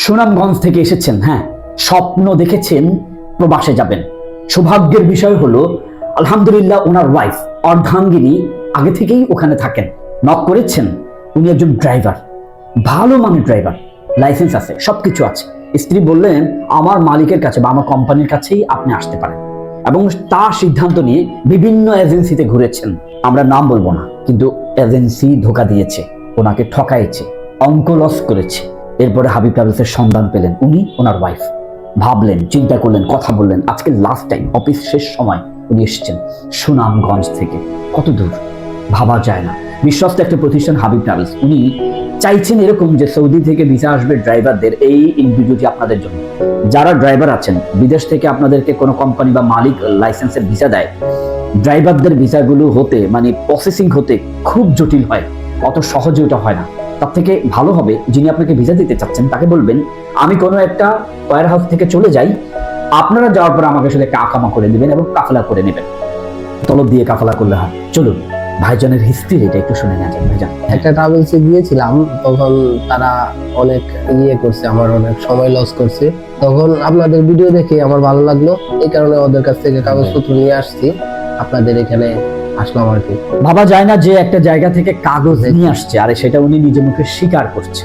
সুনামগঞ্জ থেকে এসেছেন, হ্যাঁ, স্বপ্ন দেখেছেন প্রবাসে যাবেন। সৌভাগ্যের বিষয় হলো আলহামদুলিল্লাহ ওনার ওয়াইফ অর্ধাঙ্গিনী আগে থেকেই ওখানে থাকেন, নক করেছেন। উনি একজন ড্রাইভার, ভালো মানের ড্রাইভার, লাইসেন্স আছে, সবকিছু আছে। স্ত্রী বললেন আমার মালিকের কাছে বা আমার কোম্পানির কাছেই আপনি আসতে পারেন, এবং তার সিদ্ধান্ত নিয়ে বিভিন্ন এজেন্সিতে ঘুরেছেন। আমরা নাম বলবো না, কিন্তু এজেন্সি ধোকা দিয়েছে, ওনাকে ঠকাইছে, অঙ্ক লস করেছে। এরপরে হাবিব ট্রাভেলসের সন্ধান পেলেন উনি, ওনার ওয়াইফ। ভাবলেন, চিন্তা করলেন, কথা বললেন। আজকে লাস্ট টাইম অফিস শেষ সময় উনি এসেছেন সুনামগঞ্জ থেকে। কত দূর ভাবা যায় না। বিশ্বস্ত একটা প্রতিষ্ঠান হাবিব ট্রাভেলস। উনি চাইছেন এরকম যে সৌদি থেকে ভিসা আসবে ড্রাইভারদের। এই ভিডিওটি আপনাদের জন্য, যারা ড্রাইভার আছেন, বিদেশ থেকে আপনাদেরকে কোনো কোম্পানি বা মালিক লাইসেন্সের ভিসা দেয়, ড্রাইভারদের ভিসাগুলো হতে মানে প্রসেসিং হতে খুব জটিল হয়, অত সহজে ওটা হয় না। তার থেকে ভালো হবে যিনি আপনাকে ভিসা দিতে চাচ্ছেন তাকে বলবেন আমি কোনো একটা ওয়্যার হাউস থেকে চলে যাই, আপনারা যাওয়ার পর আমাকে শুধু একটা আকামা করে দিবেন এবং কাফেলা করে নেবেন। তলব দিয়ে কাফেলা করলে হয়। চলুন ভাইজানের হিস্ট্রি এটা একটু শুনে নেওয়া যাক। ভাইজান, একটা ট্রাভেলসে গিয়েছিলাম, তখন তারা অনেক করছে, আমার অনেক সময় লস করছে। তখন আপনাদের ভিডিও দেখে আমার ভালো লাগলো, এই কারণে ওদের কাছ থেকে কাগজপত্র নিয়ে আসছি, আপনাদের এখানে আসলাম আর কি। ভাবা যায় না যে একটা জায়গা থেকে কাগজ নিয়ে আসছে, আর সেটা উনি নিজে মুখে স্বীকার করছে।